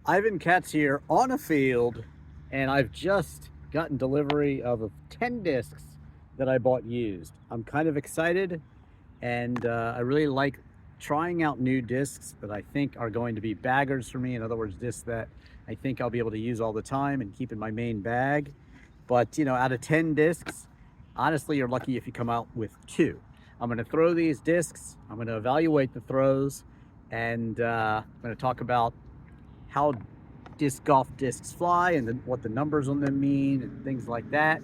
Ivan Katz here on a field, and I've just gotten delivery of 10 discs that I bought used. I'm kind of excited, and I really like trying out new discs that I think are going to be baggers for me. In other words, discs that I think I'll be able to use all the time and keep in my main bag. But, out of 10 discs, honestly, you're lucky if you come out with two. I'm going to throw these discs, I'm going to evaluate the throws, and I'm going to talk about how golf discs fly and what the numbers on them mean and things like that.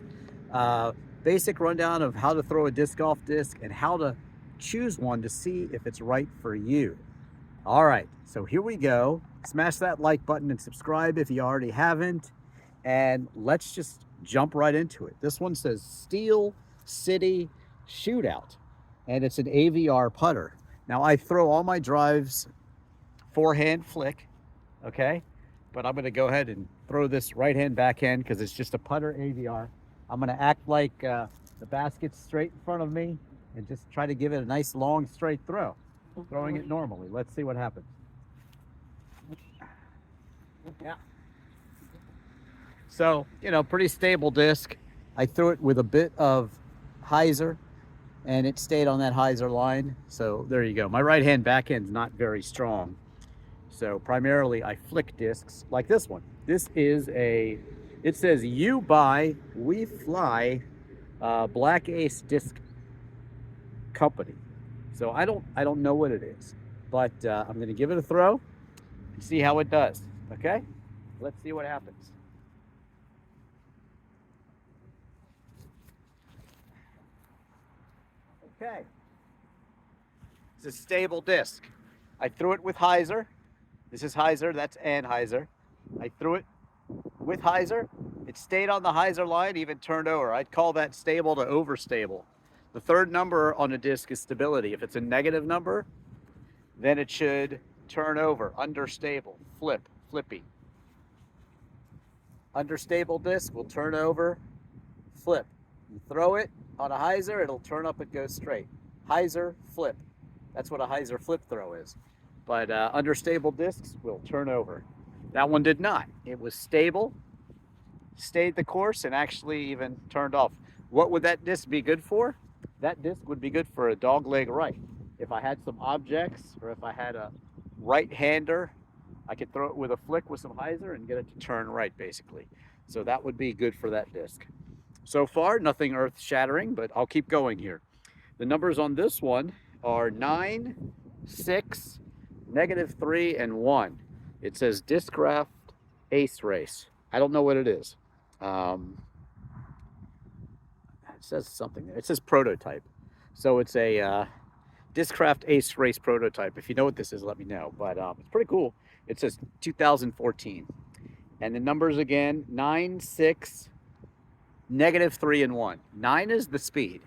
Uh, Basic rundown of how to throw a disc golf disc and how to choose one to see if it's right for you. All right, so here we go. Smash that like button and subscribe if you already haven't. And let's just jump right into it. This one says Steel City Shootout, and it's an AVR putter. Now, I throw all my drives forehand flick, okay? But I'm gonna go ahead and throw this right hand backhand because it's just a putter AVR. I'm gonna act like the basket's straight in front of me and just try to give it a nice long straight throw, throwing it normally. Let's see what happens. Yeah. So, pretty stable disc. I threw it with a bit of hyzer and it stayed on that hyzer line. So there you go. My right hand backhand's not very strong. So primarily I flick discs like this one. This is it says "You Buy, We Fly," Black Ace Disc Company. So I don't know what it is, but I'm going to give it a throw and see how it does. Okay, let's see what happens. Okay, it's a stable disc. I threw it with hyzer. This is hyzer, that's anhyzer. I threw it with hyzer. It stayed on the hyzer line, even turned over. I'd call that stable to overstable. The third number on a disc is stability. If it's a negative number, then it should turn over, understable, flippy. Understable disc will turn over, flip. You throw it on a hyzer, it'll turn up and go straight. Hyzer, flip. That's what a hyzer flip throw is. But understable discs will turn over. That one did not. It was stable, stayed the course, and actually even turned off. What would that disc be good for? That disc would be good for a dog leg right. If I had some objects or if I had a right-hander, I could throw it with a flick with some hyzer and get it to turn right, basically. So that would be good for that disc. So far, nothing earth-shattering, but I'll keep going here. The numbers on this one are 9, 6, -3, and 1. It says Discraft Ace Race. I don't know what it is. It says something there. It says prototype. So it's a Discraft Ace Race prototype. If you know what this is, let me know. But it's pretty cool. It says 2014. And the numbers again, 9, 6, -3, and 1. 9 is the speed.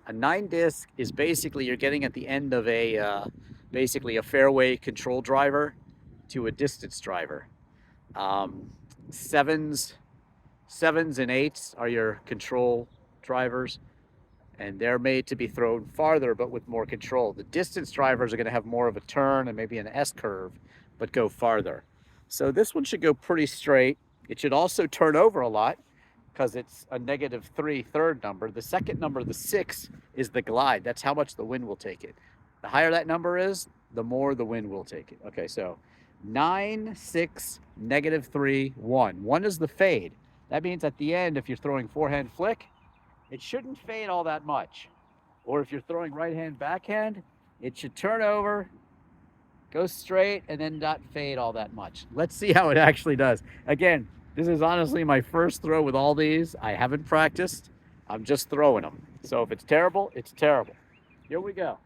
A 9 disc is basically you're getting at the end of basically a fairway control driver to a distance driver. Sevens and eights are your control drivers, and they're made to be thrown farther but with more control. The distance drivers are going to have more of a turn and maybe an S curve, but go farther. So this one should go pretty straight. It should also turn over a lot because it's a -3 third number. The second number, the 6, is the glide. That's how much the wind will take it. The higher that number is, the more the wind will take it. Okay, so 9, 6, -3, 1. 1 is the fade. That means at the end, if you're throwing forehand flick, it shouldn't fade all that much. Or if you're throwing right-hand backhand, it should turn over, go straight, and then not fade all that much. Let's see how it actually does. Again, this is honestly my first throw with all these. I haven't practiced. I'm just throwing them. So if it's terrible, it's terrible. Here we go.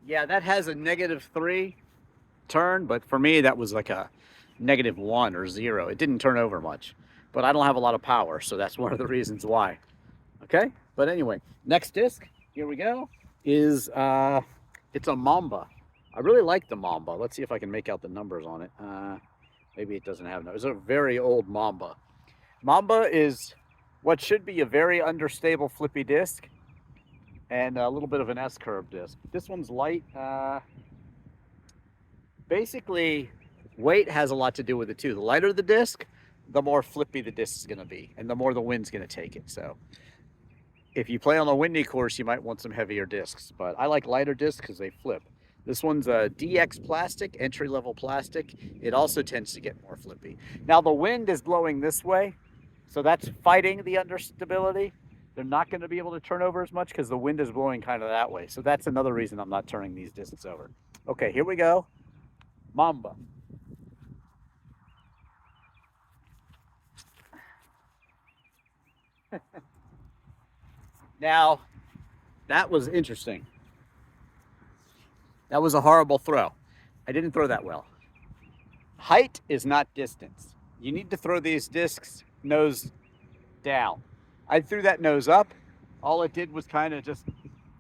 Yeah, that has a -3 turn, but for me, that was like a -1 or 0. It didn't turn over much, but I don't have a lot of power, so that's one of the reasons why. Okay, but anyway, next disc, here we go, is it's a Mamba. I really like the Mamba. Let's see if I can make out the numbers on it. Maybe it doesn't have numbers. It's a very old Mamba. Mamba is what should be a very understable flippy disc. and a little bit of an S-curve disc. This one's light. Basically, weight has a lot to do with it too. The lighter the disc, the more flippy the disc is going to be, and the more the wind's going to take it. So if you play on a windy course, you might want some heavier discs, but I like lighter discs because they flip. This one's a DX plastic, entry-level plastic. It also tends to get more flippy. Now the wind is blowing this way, so that's fighting the understability. They're not going to be able to turn over as much because the wind is blowing kind of that way. So that's another reason I'm not turning these discs over. Okay, here we go. Mamba. Now, that was interesting. That was a horrible throw. I didn't throw that well. Height is not distance. You need to throw these discs nose down. I threw that nose up. All it did was kind of just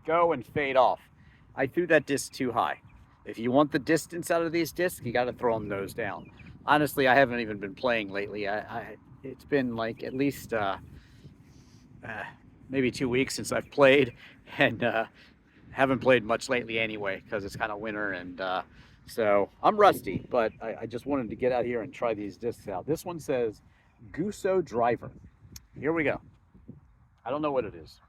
go and fade off. I threw that disc too high. If you want the distance out of these discs, you got to throw them nose down. Honestly, I haven't even been playing lately. It's been like at least maybe 2 weeks since I've played, and haven't played much lately anyway because it's kind of winter, and so I'm rusty, but I just wanted to get out here and try these discs out. This one says Gusso Driver. Here we go. I don't know what it is.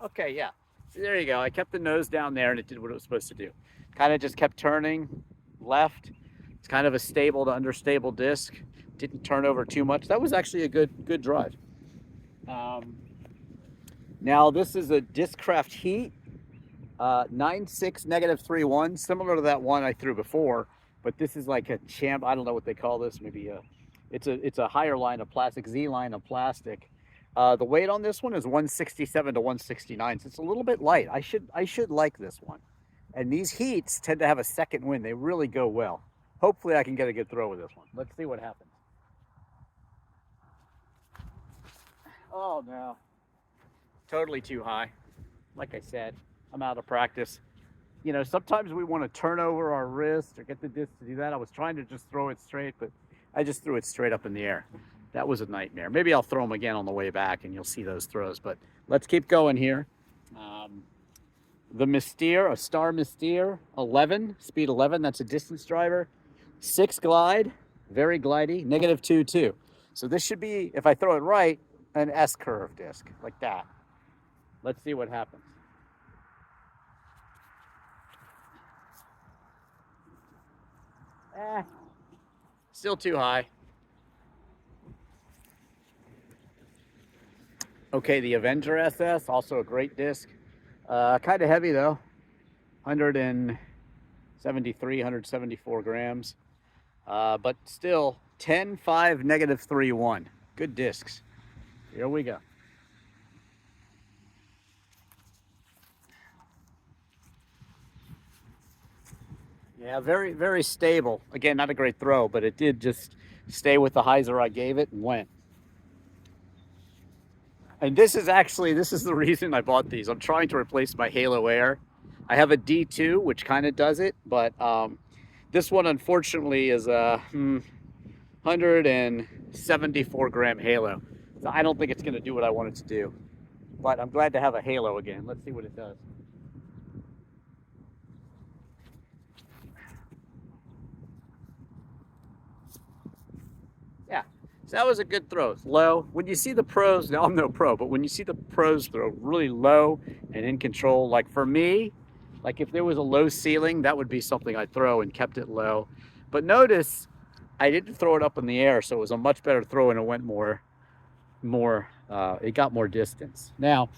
Okay, yeah. So there you go. I kept the nose down there and it did what it was supposed to do. Kind of just kept turning left. It's kind of a stable to understable disc. Didn't turn over too much. That was actually a good drive. Now this is a Discraft Heat 9.6 -3.1, similar to that one I threw before, but this is like a champ. I don't know what they call this. Maybe it's a higher line of plastic, Z line of plastic. The weight on this one is 167 to 169, so it's a little bit light. I should like this one. And these heats tend to have a second wind. They really go well. Hopefully I can get a good throw with this one. Let's see what happens. Oh no. Totally too high. Like I said, I'm out of practice. You know, sometimes we want to turn over our wrist or get the disc to do that. I was trying to just throw it straight, but I just threw it straight up in the air. That was a nightmare. Maybe I'll throw them again on the way back and you'll see those throws, but let's keep going here. The Mystere, a Star Mystere 11, speed 11, that's a distance driver. 6 glide, very glidey, -2.2. So this should be, if I throw it right, an S-curve disc, like that. Let's see what happens. Still too high. Okay, the Avenger SS, also a great disc. Kind of heavy though, 173, 174 grams. But still, 10.5 -3.1. Good discs. Here we go. Yeah, very stable. Again, not a great throw, but it did just stay with the hyzer I gave it and went. And this is the reason I bought these. I'm trying to replace my Halo Air. I have a D2, which kind of does it, but this one unfortunately is a 174 gram Halo. So I don't think it's gonna do what I want it to do. But I'm glad to have a Halo again. Let's see what it does. Yeah, so that was a good throw. It's low. When you see the pros, now I'm no pro, but when you see the pros throw really low and in control, like for me, like if there was a low ceiling, that would be something I'd throw and kept it low. But notice I didn't throw it up in the air, so it was a much better throw and it went it got more distance. Now,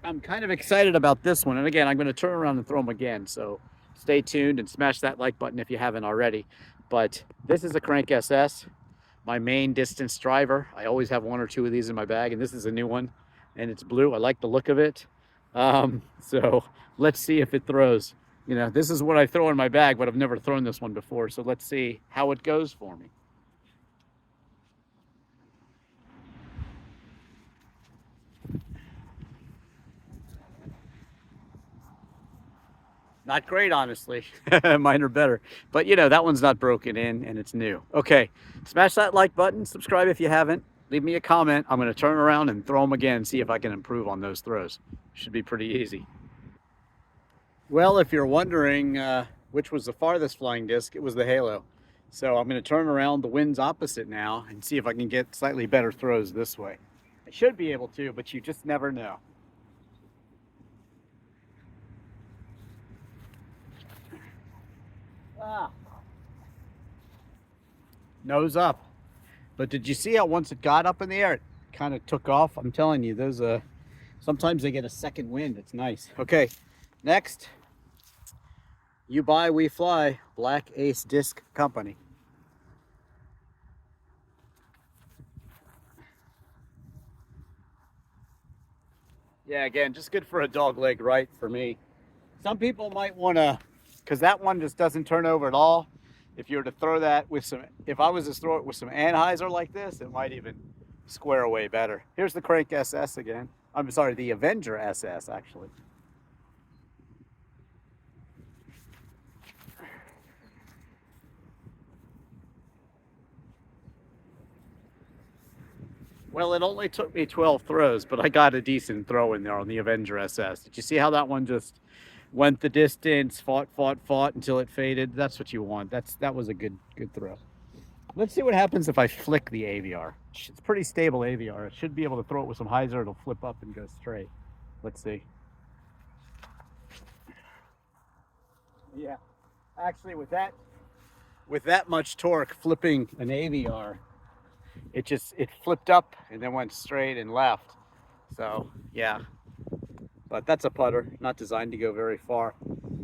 I'm kind of excited about this one. And again, I'm going to turn around and throw them again. So stay tuned and smash that like button if you haven't already. But this is a Crank SS. My main distance driver. I always have 1 or 2 of these in my bag, and this is a new one, and it's blue. I like the look of it. So let's see if it throws. You know, this is what I throw in my bag, but I've never thrown this one before. So let's see how it goes for me. Not great, honestly. Mine are better. But you know, that one's not broken in and it's new. Okay, smash that like button, subscribe if you haven't, leave me a comment. I'm gonna turn around and throw them again, see if I can improve on those throws. Should be pretty easy. Well, if you're wondering which was the farthest flying disc, it was the Halo. So I'm gonna turn around, the wind's opposite now, and see if I can get slightly better throws this way. I should be able to, but you just never know. Ah. Nose up. But did you see how once it got up in the air, it kind of took off? I'm telling you, those sometimes they get a second wind. It's nice. Okay, next, you buy, we fly, Black Ace Disc Company. Yeah, again, just good for a dog leg, right? For me. Some people might want to, because that one just doesn't turn over at all. If you were to throw that with some, if I was to throw it with some anhyzer like this, it might even square away better. Here's the Crank SS again. I'm sorry, the Avenger SS actually. Well, it only took me 12 throws, but I got a decent throw in there on the Avenger SS. Did you see how that one just went the distance, fought until it faded? That's what you want. That was a good throw. Let's see what happens if I flick the AVR. It's pretty stable AVR. It should be able to throw it with some hyzer. It'll flip up and go straight. Let's see. Yeah, actually with that much torque, flipping an AVR, it flipped up and then went straight and left. So yeah, but that's a putter, not designed to go very far.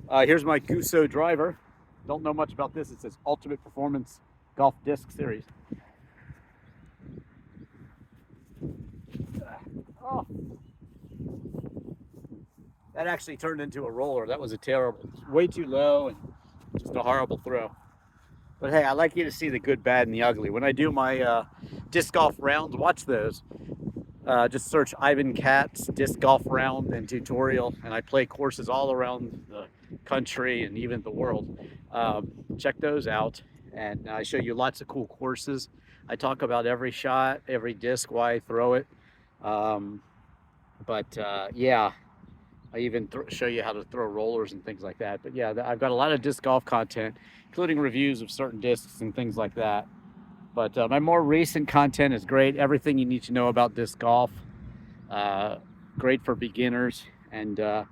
Here's my Gusso driver. Don't know much about this. It says Ultimate Performance Golf Disc Series. Oh, that actually turned into a roller. That was a terrible, way too low and just a horrible throw. But hey, I like you to see the good, bad, and the ugly. When I do my disc golf rounds, watch those. Just search Ivan Katz disc golf round and tutorial, and I play courses all around the country and even the world. Check those out, and I show you lots of cool courses. I talk about every shot, every disc, why I throw it. Yeah, I even show you how to throw rollers and things like that. But yeah, I've got a lot of disc golf content, including reviews of certain discs and things like that. But my more recent content is great. Everything you need to know about disc golf. Great for beginners. And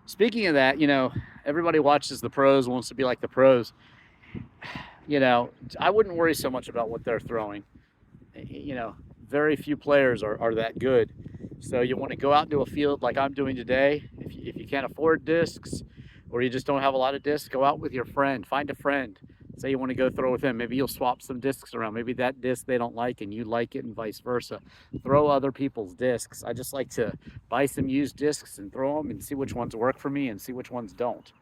speaking of that, you know, everybody watches the pros, wants to be like the pros. You know, I wouldn't worry so much about what they're throwing. You know, very few players are that good. So you want to go out into a field like I'm doing today. If you can't afford discs or you just don't have a lot of discs, go out with your friend. Find a friend. Say you want to go throw with him. Maybe you'll swap some discs around. Maybe that disc they don't like and you like it and vice versa. Throw other people's discs. I just like to buy some used discs and throw them and see which ones work for me and see which ones don't.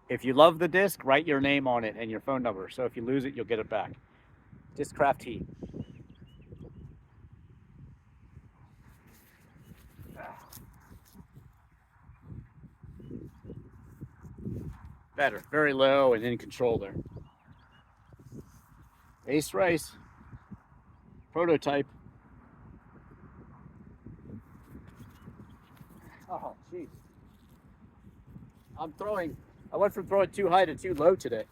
If you love the disc, write your name on it and your phone number. So if you lose it, you'll get it back. Discraft Heat. Better, very low and in control there. Ace Race, prototype. Oh, jeez. I went from throwing too high to too low today.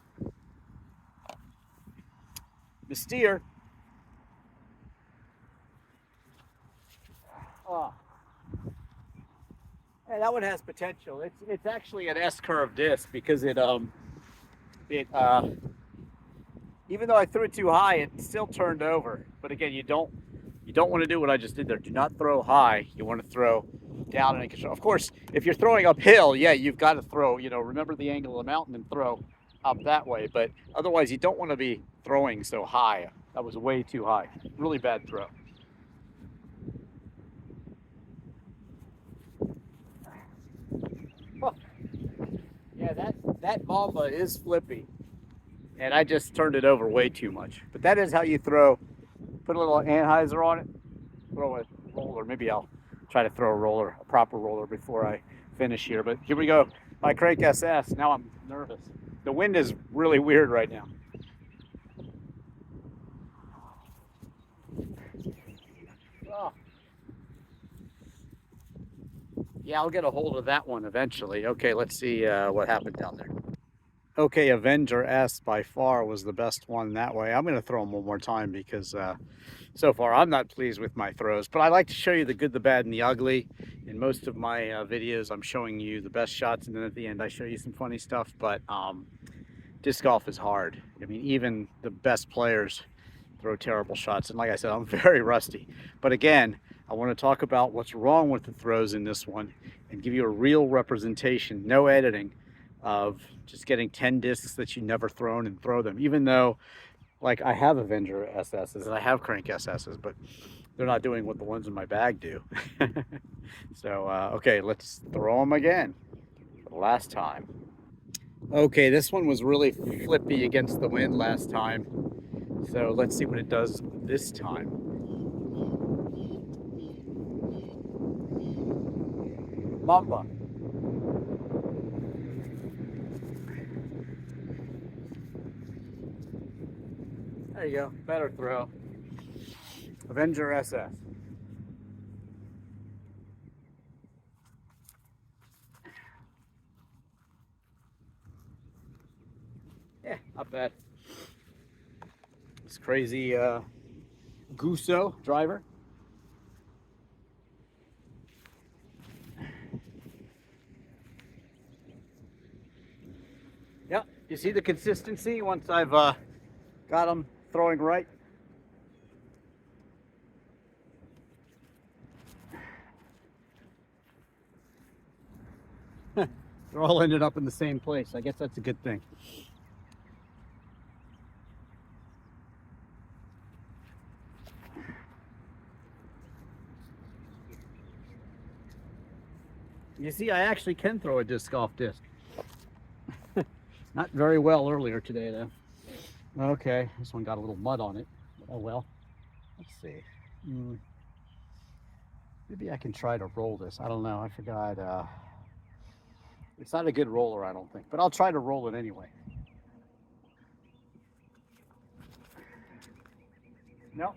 Mystere. Oh. Yeah, that one has potential. It's actually an S-curve disc because even though I threw it too high, it still turned over. But again, you don't want to do what I just did there. Do not throw high. You want to throw down and control. Of course, if you're throwing uphill, yeah, you've got to throw, you know, remember the angle of the mountain and throw up that way. But otherwise, you don't want to be throwing so high. That was way too high. Really bad throw. Yeah, that Mamba is flippy, and I just turned it over way too much. But that is how you throw. Put a little anhyzer on it, throw a roller. Maybe I'll try to throw a proper roller before I finish here. But here we go. My crank SS. Now I'm nervous. The wind is really weird right now. Oh. Yeah, I'll get a hold of that one eventually. Okay, let's see what happened down there. Okay, Avenger S by far was the best one that way. I'm going to throw them one more time because so far I'm not pleased with my throws. But I like to show you the good, the bad, and the ugly. In most of my videos, I'm showing you the best shots, and then at the end I show you some funny stuff. But disc golf is hard. I mean, even the best players throw terrible shots. And like I said, I'm very rusty. But again, I want to talk about what's wrong with the throws in this one and give you a real representation, no editing, of just getting 10 discs that you never thrown and throw them. Even though, like, I have Avenger SSs and I have crank SSs, but they're not doing what the ones in my bag do. So, okay, let's throw them again for the last time. Okay, this one was really flippy against the wind last time. So let's see what it does this time. Mamba. There you go, better throw. Avenger SS. Yeah, not bad. This crazy Guso driver. Yeah, you see the consistency once I've got them throwing right. They're all ended up in the same place. I guess that's a good thing. You see, I actually can throw a disc golf disc. Not very well earlier today, though. Okay, this one got a little mud on it. Oh well. Let's see. Maybe I can try to roll this. I don't know. I forgot. It's not a good roller, I don't think. But I'll try to roll it anyway. No.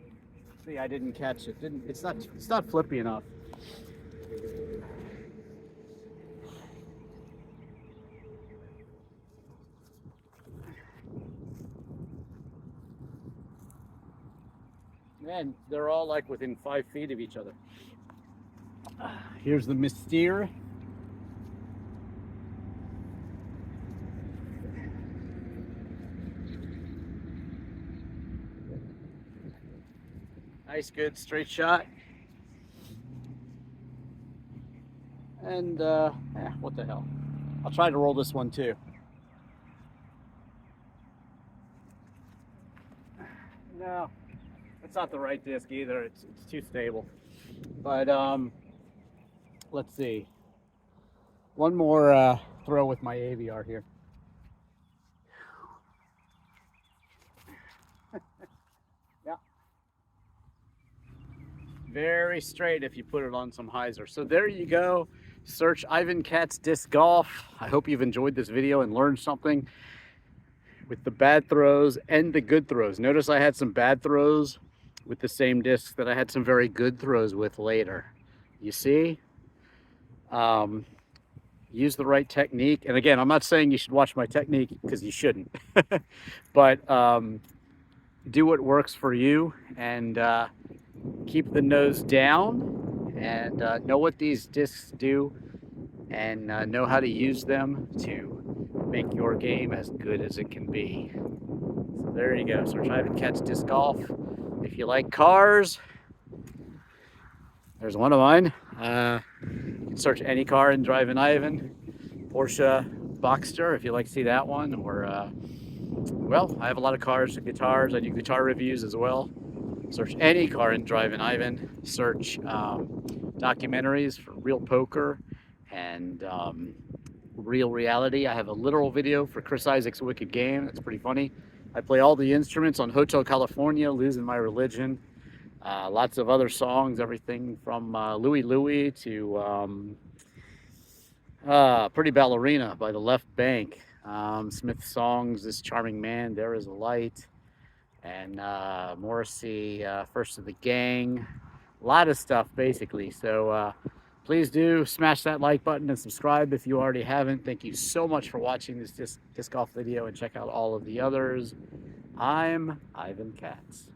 See, I didn't catch it. It's not flippy enough. And they're all like within 5 feet of each other. Here's the Mystere. Nice, good straight shot. And what the hell? I'll try to roll this one too. No. It's not the right disc either. It's too stable. But let's see. One more throw with my AVR here. Yeah. Very straight if you put it on some hyzer. So there you go. Search Ivan Katz Disc Golf. I hope you've enjoyed this video and learned something with the bad throws and the good throws. Notice I had some bad throws with the same discs that I had some very good throws with later. You see? Use the right technique. And again, I'm not saying you should watch my technique because you shouldn't. But do what works for you and keep the nose down and know what these discs do and know how to use them to make your game as good as it can be. So there you go. Search Ivan Katz Disc Golf. If you like cars, there's one of mine. You can search any car in Drivin Ivan. Porsche Boxster, if you like to see that one. Or, well, I have a lot of cars and guitars. I do guitar reviews as well. Search any car in Drivin Ivan. Search documentaries for Real Poker and Real Reality. I have a literal video for Chris Isaac's Wicked Game. That's pretty funny. I play all the instruments on Hotel California, Losing My Religion. Lots of other songs, everything from Louie Louie to Pretty Ballerina by the Left Bank. Smith Songs, This Charming Man, There Is a Light. And Morrissey, First of the Gang. A lot of stuff, basically. So please do smash that like button and subscribe if you already haven't. Thank you so much for watching this disc golf video, and check out all of the others. I'm Ivan Katz.